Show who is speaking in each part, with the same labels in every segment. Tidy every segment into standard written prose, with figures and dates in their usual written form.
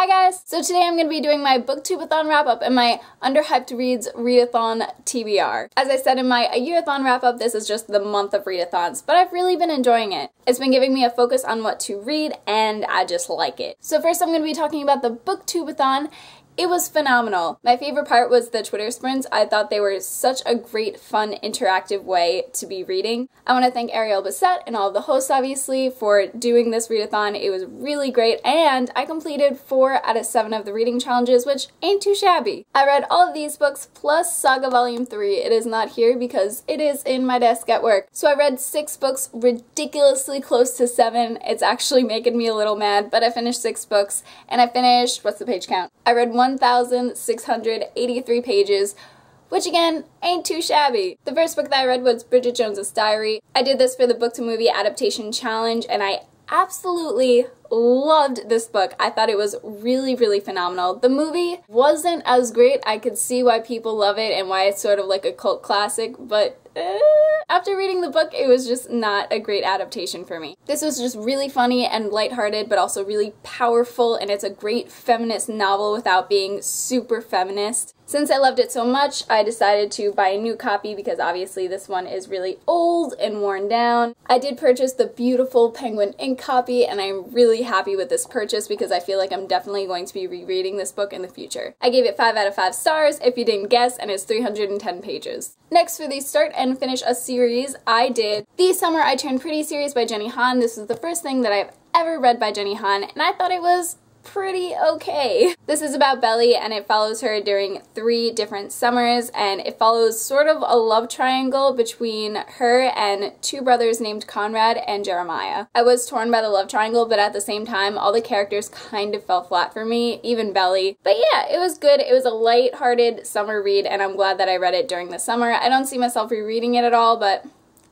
Speaker 1: Hi guys! So today I'm going to be doing my Booktubeathon wrap-up and my UnderHypedReads readathon TBR. As I said in my yearathon wrap-up, this is just the month of readathons, but I've really been enjoying it. It's been giving me a focus on what to read, and I just like it. So first I'm going to be talking about the Booktubeathon. It was phenomenal. My favorite part was the Twitter sprints. I thought they were such a great, fun, interactive way to be reading. I want to thank Ariel Bissett and all of the hosts, obviously, for doing this readathon. It was really great, and I completed 4 out of 7 of the reading challenges, which ain't too shabby. I read all of these books plus Saga Volume 3. It is not here because it is in my desk at work. So I read 6 books, ridiculously close to 7. It's actually making me a little mad, but I finished 6 books, and I finished, what's the page count? I read 1,683 pages, which again, ain't too shabby. The first book that I read was Bridget Jones' Diary. I did this for the Book to Movie Adaptation Challenge, and I absolutely loved this book. I thought it was really, really phenomenal. The movie wasn't as great. I could see why people love it and why it's sort of like a cult classic, but after reading the book, it was just not a great adaptation for me. This was just really funny and lighthearted, but also really powerful, and it's a great feminist novel without being super feminist. Since I loved it so much, I decided to buy a new copy because obviously this one is really old and worn down. I did purchase the beautiful Penguin ink copy, and I'm really happy with this purchase because I feel like I'm definitely going to be rereading this book in the future. I gave it 5 out of 5 stars, if you didn't guess, and it's 310 pages. Next, for the start and finish a series, I did The Summer I Turned Pretty series by Jenny Han. This is the first thing that I've ever read by Jenny Han, and I thought it was pretty okay. This is about Belly, and it follows her during 3 different summers, and it follows sort of a love triangle between her and 2 brothers named Conrad and Jeremiah. I was torn by the love triangle, but at the same time, all the characters kind of fell flat for me, even Belly. But yeah, it was good. It was a light-hearted summer read, and I'm glad that I read it during the summer. I don't see myself rereading it at all, but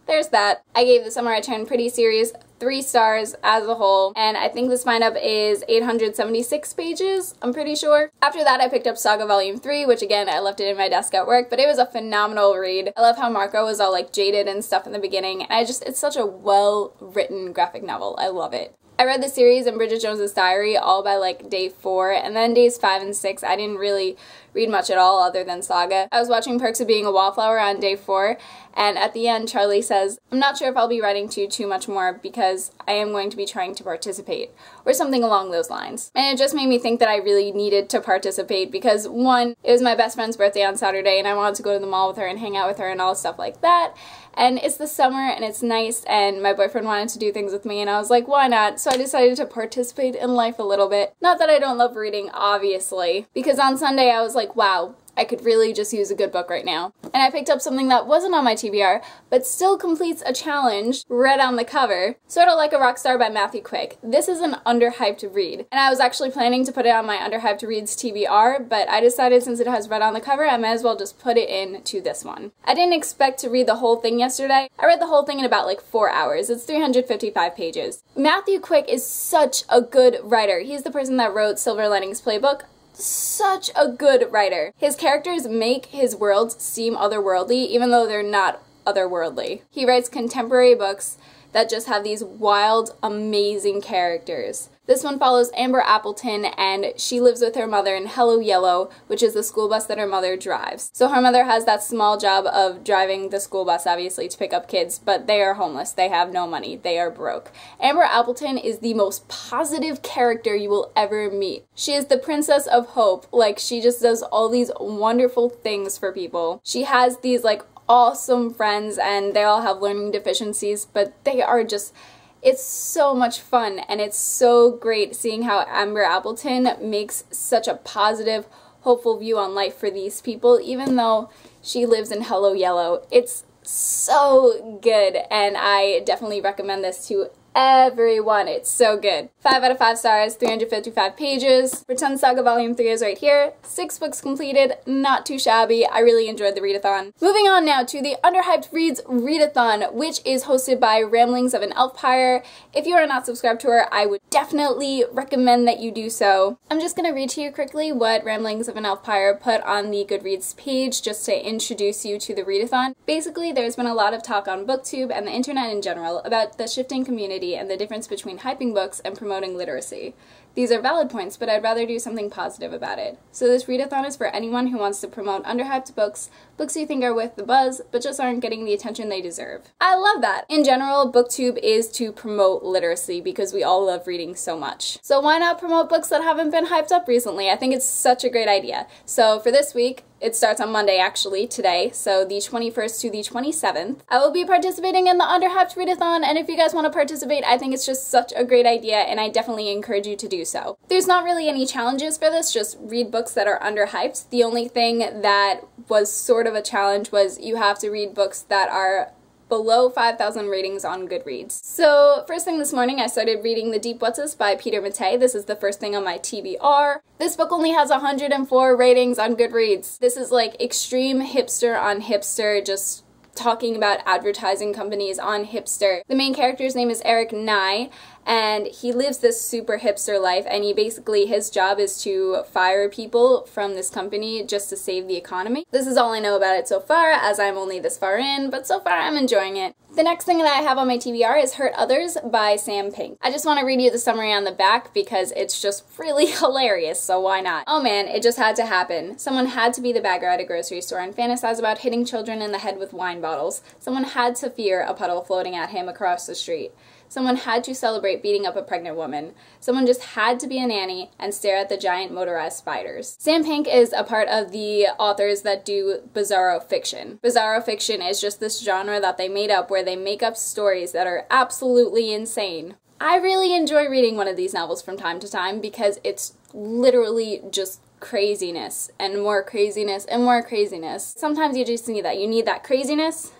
Speaker 1: there's that. I gave The Summer I Turned Pretty series 3 stars as a whole, and I think this bind-up is 876 pages, I'm pretty sure. After that, I picked up Saga Volume 3, which again, I left it in my desk at work, but it was a phenomenal read. I love how Marco was all like jaded and stuff in the beginning, and it's such a well-written graphic novel. I love it. I read the series and Bridget Jones' Diary all by like day 4, and then days 5 and 6 I didn't really read much at all other than Saga. I was watching Perks of Being a Wallflower on day 4, and at the end Charlie says, "I'm not sure if I'll be writing to you too much more because I am going to be trying to participate," or something along those lines. And it just made me think that I really needed to participate because 1, it was my best friend's birthday on Saturday and I wanted to go to the mall with her and hang out with her and all stuff like that. And it's the summer and it's nice, and my boyfriend wanted to do things with me and I was like, why not? So I decided to participate in life a little bit. Not that I don't love reading, obviously, because on Sunday I was like, wow, I could really just use a good book right now. And I picked up something that wasn't on my TBR, but still completes a challenge, read on the cover, Sort of Like a Rock Star by Matthew Quick. This is an underhyped read, and I was actually planning to put it on my UnderHypedReads TBR, but I decided since it has red on the cover, I might as well just put it into this one. I didn't expect to read the whole thing yesterday. I read the whole thing in about like 4 hours. It's 355 pages. Matthew Quick is such a good writer. He's the person that wrote Silver Linings Playbook. Such a good writer. His characters make his worlds seem otherworldly, even though they're not otherworldly. He writes contemporary books that just have these wild, amazing characters. This one follows Amber Appleton, and she lives with her mother in Hello Yellow, which is the school bus that her mother drives. So her mother has that small job of driving the school bus, obviously, to pick up kids, but they are homeless. They have no money. They are broke. Amber Appleton is the most positive character you will ever meet. She is the princess of hope. Like, she just does all these wonderful things for people. She has these, like, awesome friends, and they all have learning deficiencies, but they are just... It's so much fun, and it's so great seeing how Amber Appleton makes such a positive, hopeful view on life for these people, even though she lives in Hello Yellow. It's so good, and I definitely recommend this to everyone. It's so good. 5 out of 5 stars, 355 pages. Pretend Saga Volume 3 is right here. 6 books completed, not too shabby. I really enjoyed the readathon. Moving on now to the UnderHypedReads readathon, which is hosted by Ramblings of an Elfpire. If you are not subscribed to her, I would definitely recommend that you do so. I'm just gonna read to you quickly what Ramblings of an Elfpire put on the Goodreads page just to introduce you to the readathon. Basically, there's been a lot of talk on Booktube and the internet in general about the shifting community and the difference between hyping books and promoting literacy. These are valid points, but I'd rather do something positive about it. So this readathon is for anyone who wants to promote underhyped books, books you think are worth the buzz, but just aren't getting the attention they deserve. I love that! In general, Booktube is to promote literacy because we all love reading so much. So why not promote books that haven't been hyped up recently? I think it's such a great idea. So for this week, it starts on Monday actually, today, so the 21st to the 27th. I will be participating in the Underhyped Readathon, and if you guys want to participate, I think it's just such a great idea, and I definitely encourage you to do so. There's not really any challenges for this, just read books that are underhyped. The only thing that was sort of a challenge was you have to read books that are below 5,000 ratings on Goodreads. So first thing this morning I started reading The Deep Whatsis by Peter Matei. This is the first thing on my TBR. This book only has 104 ratings on Goodreads. This is like extreme hipster on hipster, just talking about advertising companies on hipster. The main character's name is Eric Nye, and he lives this super hipster life, and his job is to fire people from this company just to save the economy. This is all I know about it so far, as I'm only this far in, but so far I'm enjoying it. The next thing that I have on my TBR is Hurt Others by Sam Pink. I just want to read you the summary on the back because it's just really hilarious, so why not? Oh man, it just had to happen. Someone had to be the bagger at a grocery store and fantasize about hitting children in the head with wine bottles. Someone had to fear a puddle floating at him across the street. Someone had to celebrate beating up a pregnant woman. Someone just had to be a nanny and stare at the giant motorized spiders. Sam Pink is a part of the authors that do bizarro fiction. Bizarro fiction is just this genre that they made up where they make up stories that are absolutely insane. I really enjoy reading one of these novels from time to time because it's literally just craziness and more craziness and more craziness. Sometimes you just need that. You need that craziness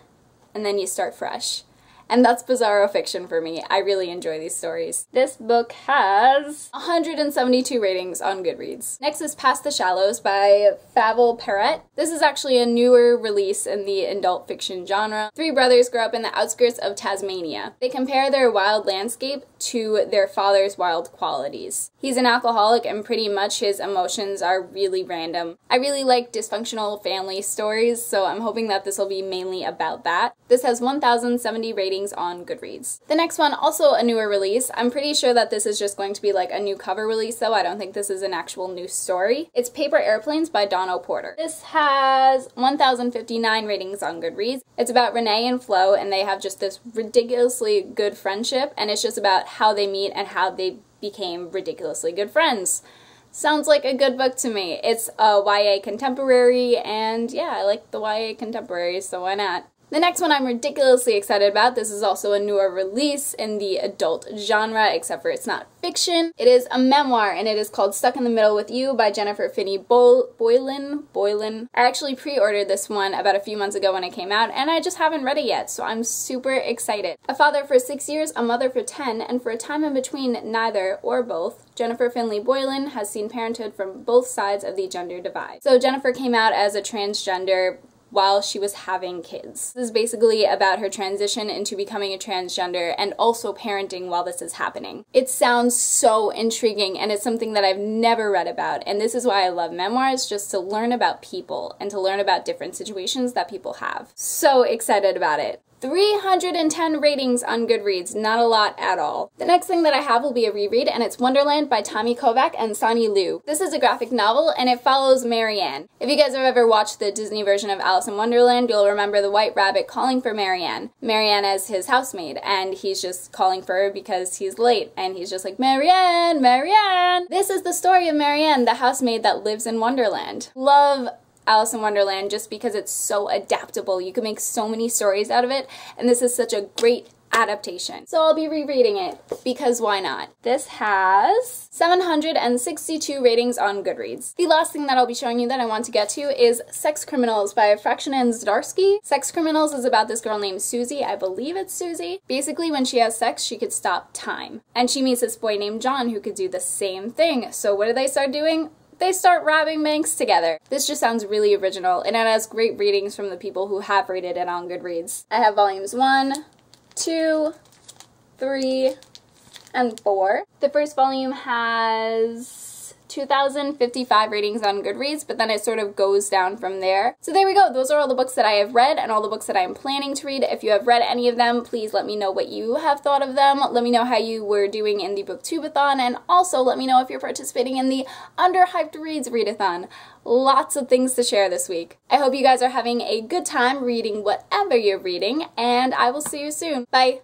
Speaker 1: and then you start fresh. And that's bizarro fiction for me. I really enjoy these stories. This book has 172 ratings on Goodreads. Next is Past the Shallows by Favel Perret. This is actually a newer release in the adult fiction genre. Three brothers grow up in the outskirts of Tasmania. They compare their wild landscape to their father's wild qualities. He's an alcoholic and pretty much his emotions are really random. I really like dysfunctional family stories, so I'm hoping that this will be mainly about that. This has 1,070 ratings on Goodreads. The next one, also a newer release. I'm pretty sure that this is just going to be like a new cover release though. I don't think this is an actual new story. It's Paper Airplanes by Dawn O'Porter. This has 1,059 ratings on Goodreads. It's about Renee and Flo, and they have just this ridiculously good friendship, and it's just about how they meet and how they became ridiculously good friends. Sounds like a good book to me. It's a YA contemporary, and yeah, I like the YA contemporaries, so why not? The next one I'm ridiculously excited about. This is also a newer release in the adult genre, except for it's not fiction. It is a memoir, and it is called Stuck in the Middle with You by Jennifer Finney Boylan. I actually pre-ordered this one about a few months ago when it came out, and I just haven't read it yet, so I'm super excited. A father for 6 years, a mother for 10, and for a time in between neither or both, Jennifer Finney Boylan has seen parenthood from both sides of the gender divide. So Jennifer came out as a transgender while she was having kids. This is basically about her transition into becoming a transgender and also parenting while this is happening. It sounds so intriguing, and it's something that I've never read about, and this is why I love memoirs, just to learn about people and to learn about different situations that people have. So excited about it. 310 ratings on Goodreads, not a lot at all. The next thing that I have will be a reread, and it's Wonderland by Tommy Kovac and Sonny Liu. This is a graphic novel, and it follows Marianne. If you guys have ever watched the Disney version of Alice in Wonderland, you'll remember the White Rabbit calling for Marianne. Marianne as his housemaid, and he's just calling for her because he's late, and he's just like, Marianne, Marianne! This is the story of Marianne, the housemaid that lives in Wonderland. Love Alice in Wonderland just because it's so adaptable. You can make so many stories out of it, and this is such a great adaptation. So I'll be rereading it because why not? This has 762 ratings on Goodreads. The last thing that I'll be showing you that I want to get to is Sex Criminals by Frakshanan Zdarsky. Sex Criminals is about this girl named Susie. I believe it's Susie. Basically, when she has sex, she could stop time. And she meets this boy named John who could do the same thing. So what do they start doing? They start robbing banks together. This just sounds really original, and it has great ratings from the people who have rated it on Goodreads. I have volumes 1, 2, 3, and 4. The first volume has 2,055 ratings on Goodreads, but then it sort of goes down from there. So there we go. Those are all the books that I have read and all the books that I am planning to read. If you have read any of them, please let me know what you have thought of them. Let me know how you were doing in the Booktubeathon, and also let me know if you're participating in the UnderHypedReads readathon. Lots of things to share this week. I hope you guys are having a good time reading whatever you're reading, and I will see you soon. Bye!